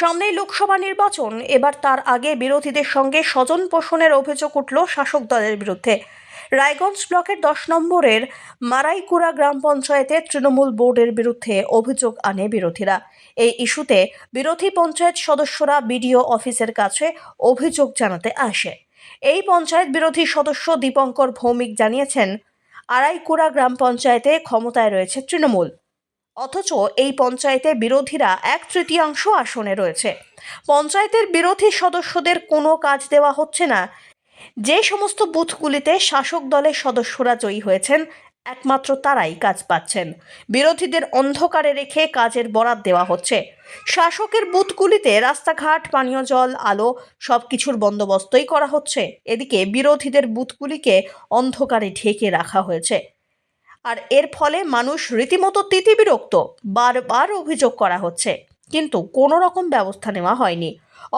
সামনেই লোকসভা নির্বাচন, এবার তার আগে বিরোধীদের সঙ্গে স্বজন পোষণের অভিযোগ উঠল শাসক দলের বিরুদ্ধে। রায়গঞ্জ ব্লকের 10 নম্বরের মারাইকুড়া গ্রাম পঞ্চায়েতের তৃণমূল বোর্ডের বিরুদ্ধে অভিযোগ আনে বিরোধীরা। এই ইস্যুতে বিরোধী পঞ্চায়েত সদস্যরা বিডিও অফিসের কাছে অভিযোগ জানাতে আসে। এই পঞ্চায়েত বিরোধী সদস্য দীপঙ্কর ভৌমিক জানিয়েছেন, আরাইকুড়া গ্রাম পঞ্চায়েতে ক্ষমতায় রয়েছে তৃণমূল, অথচ এই পঞ্চায়েতে বিরোধীরা 1/3 আসনে রয়েছে। পঞ্চায়েতের বিরোধী সদস্যদের কোনো কাজ দেওয়া হচ্ছে না। যে সমস্ত বুথগুলিতে শাসক দলের সদস্যরা জয়ী হয়েছেন, একমাত্র তারাই কাজ পাচ্ছেন। বিরোধীদের অন্ধকারে রেখে কাজের বরাত দেওয়া হচ্ছে। শাসকের বুথগুলিতে রাস্তাঘাট, পানীয় জল, আলো সবকিছুর বন্দোবস্তই করা হচ্ছে। এদিকে বিরোধীদের বুথগুলিকে অন্ধকারে ঢেকে রাখা হয়েছে। আর এর ফলে মানুষ রীতিমতো তিতিবিরক্ত। বারবার অভিযোগ করা হচ্ছে, কিন্তু কোনো রকম ব্যবস্থা নেওয়া হয়নি।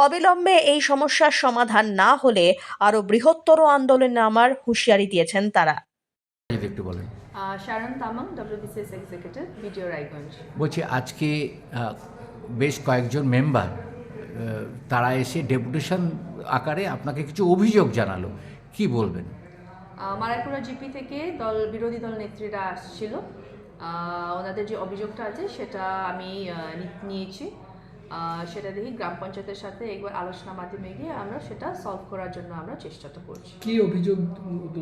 অবিলম্বে এই সমস্যার সমাধান না হলে আরও বৃহত্তর আন্দোলনে নামার হুঁশিয়ারি দিয়েছেন তারা। যদি একটু বলেন। Sharon Tamang, WBCS executive, BDO Raiganj. বলছি আজকে বেশ কয়েকজন মেম্বার তারা এসে ডেপুটেশন আকারে আপনাকে কিছু অভিযোগ জানালো, কি বলবেন? মারাইকুড়া জিপি থেকে বিরোধী দল নেত্রীরা আসছিল। ওনাদের যে অভিযোগটা আছে সেটা আমি নিয়েছি। সেটা দেখি গ্রাম পঞ্চায়েতের সাথে একবার আলোচনার মাধ্যমে গিয়ে আমরা সেটা সলভ করার জন্য আমরা চেষ্টাটা করছি। কি অভিযোগ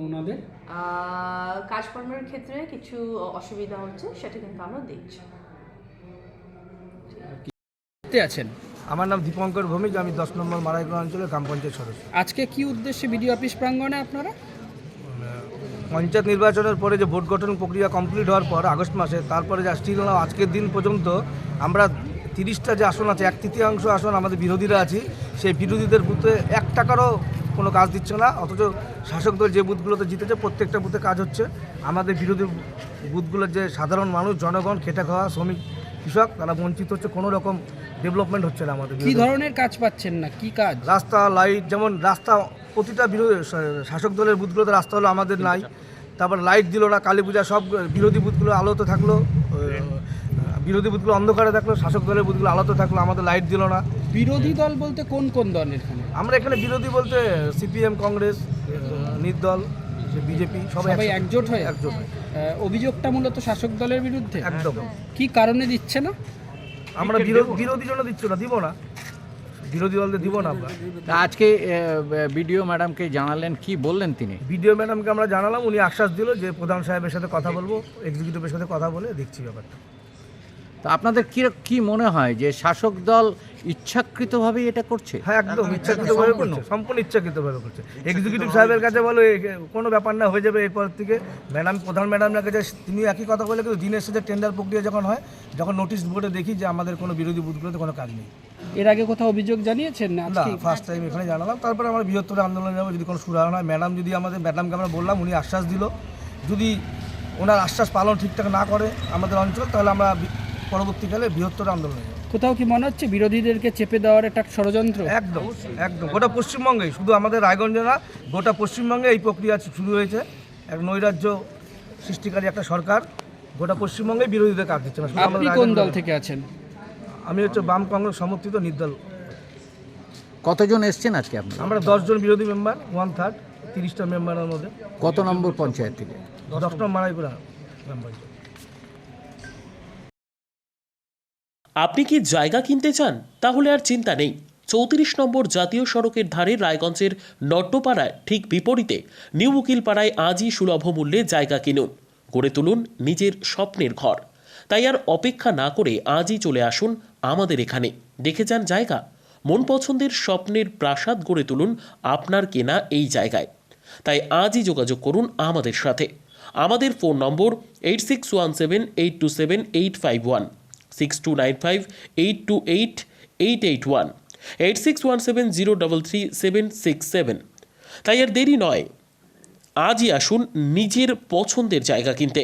ওনাদের? কাজকর্মের ক্ষেত্রে কিছু অসুবিধা হচ্ছে, সেটা কিন্তু আমরা দেখছি। আছেন? আমার নাম দীপঙ্কর ভৌমিক, আমি 10 নম্বর মারাইকুড়া অঞ্চলের গ্রাম পঞ্চায়েত সদস্য। আজকে কি উদ্দেশ্যে বিডিও অফিস প্রাঙ্গণে আপনারা? পঞ্চায়েত নির্বাচনের পরে যে ভোট গঠন প্রক্রিয়া কমপ্লিট হওয়ার পর আগস্ট মাসে, তারপরে যে স্টিল আজকের দিন পর্যন্ত আমরা 30টা যে আসন আছে, 1/3 আসন আমাদের বিরোধীরা আছি, সেই বিরোধীদের বুথে 1 টাকারও কোনো কাজ দিচ্ছে না। অথচ শাসক দল যে বুথগুলোতে জিতেছে প্রত্যেকটা বুথে কাজ হচ্ছে। আমাদের বিরোধী বুথগুলোর যে সাধারণ মানুষ, জনগণ, খেটে খাওয়া শ্রমিক, কৃষক, তারা বঞ্চিত হচ্ছে। কোনো রকম ডেভেলপমেন্ট হচ্ছে না আমাদের। কি ধরনের কাজ পাচ্ছেন না? কি কাজ? রাস্তা, লাইট, যেমন রাস্তা প্রতিটা শাসক দলের বুথগুলোতে রাস্তা হলো, আমাদের নাই। তারপর লাইট দিল না, কালী পূজা সব বিরোধী বুথগুলো আলোতে থাকলো, বিরোধী বুথগুলো অন্ধকারে থাকলো, শাসক দলের বুথগুলো আলোতে থাকলো, আমাদের লাইট দিল না। বিরোধী দল বলতে কোন কোন দল এখানে? আমরা এখানে বিরোধী বলতে সিপিএম, কংগ্রেস, নির্দল, বিজেপি সবাই একজোট হয়ে একজোট হয়ে। অভিযোগটা মূলত শাসক দলের বিরুদ্ধে। একদম। কি কারণে দিচ্ছে না? আমরা বিরোধী জন্য দিচ্ছি না, দিব না, বিরোধী দলকে দিব না আমরা। আজকে বিডিও ম্যাডামকে জানালেন, কি বললেন তিনি? বিডিও ম্যাডামকে আমরা জানালাম, উনি আশ্বাস দিল যে প্রধান সাহেবের সাথে কথা বলবো, এক্সিকিউটিভের সাথে কথা বলে দেখছি ব্যাপারটা। তো আপনাদের কি মনে হয় যে শাসক দল ইচ্ছাকৃতভাবে এটা করছে? হ্যাঁ, একদম ইচ্ছাকৃতভাবে করছে, সম্পূর্ণ ইচ্ছাকৃতভাবে করছে। এক্সিকিউটিভ সাহেবের কাছে বলো কোনো ব্যাপার না, হয়ে যাবে এরপর থেকে। প্রধান ম্যাডামের কাছে তিনি একই কথা বলে, কিন্তু দিনের সাথে টেন্ডার প্রক্রিয়া যখন হয়, যখন নোটিশ বোর্ডে দেখি যে আমাদের কোনো বিরোধী বুথগুলোতে কোনো কাজ নেই। এর আগে কোথাও অভিযোগ জানিয়েছেন না? না, ফার্স্ট টাইম এখানে জানালাম। তারপরে আমরা বৃহত্তর আন্দোলনে যাবো যদি কোনো সুরাহা হয়। ম্যাডামকে আমরা বললাম, উনি আশ্বাস দিল, যদি ওনার আশ্বাস পালন ঠিকঠাক না করে আমাদের অঞ্চল, তাহলে আমরা পরবর্তীকালে বৃহত্তর আন্দোলনে যাব। কোথাও কি মনে হচ্ছে বিরোধীদেরকে চেপে দেওয়ার একটা ষড়যন্ত্র? একদম একদম। গোটা পশ্চিমবঙ্গেই, শুধু আমাদের রায়গঞ্জে না, গোটা পশ্চিমবঙ্গে এই প্রক্রিয়া শুরু হয়েছে। এক নৈরাজ্য সৃষ্টিকারী একটা সরকার গোটা পশ্চিমবঙ্গে বিরোধীদের কাজ দিচ্ছে না। আপনি কোন দল থেকে আছেন? আমি বাম কংগ্রেস সমর্থিত নির্দল। কতজন এসছেন আজকে আপনি? আমরা 10 জন বিরোধী মেম্বার, 1/3, 30টা মেম্বারের মধ্যে। কত নম্বর পঞ্চায়েত থেকে? 10 নম্বর মারাইকুড়া মেম্বার। আপনি কি জায়গা কিনতে চান? তাহলে আর চিন্তা নেই। 34 নম্বর জাতীয় সড়কের ধারে রায়গঞ্জের নট্টপাড়ায় ঠিক বিপরীতে নিউ উকিলপাড়ায় আজই সুলভ মূল্যে জায়গা কিনুন, গড়ে তুলুন নিজের স্বপ্নের ঘর। তাই আর অপেক্ষা না করে আজই চলে আসুন আমাদের এখানে, দেখে যান জায়গা। মন পছন্দের স্বপ্নের প্রাসাদ গড়ে তুলুন আপনার কেনা এই জায়গায়। তাই আজই যোগাযোগ করুন আমাদের সাথে। আমাদের ফোন নম্বর 8617827851, 6295828881, 8617033767। তাই আর দেরি নয়, আজই আসুন নিজের পছন্দের জায়গা কিনতে।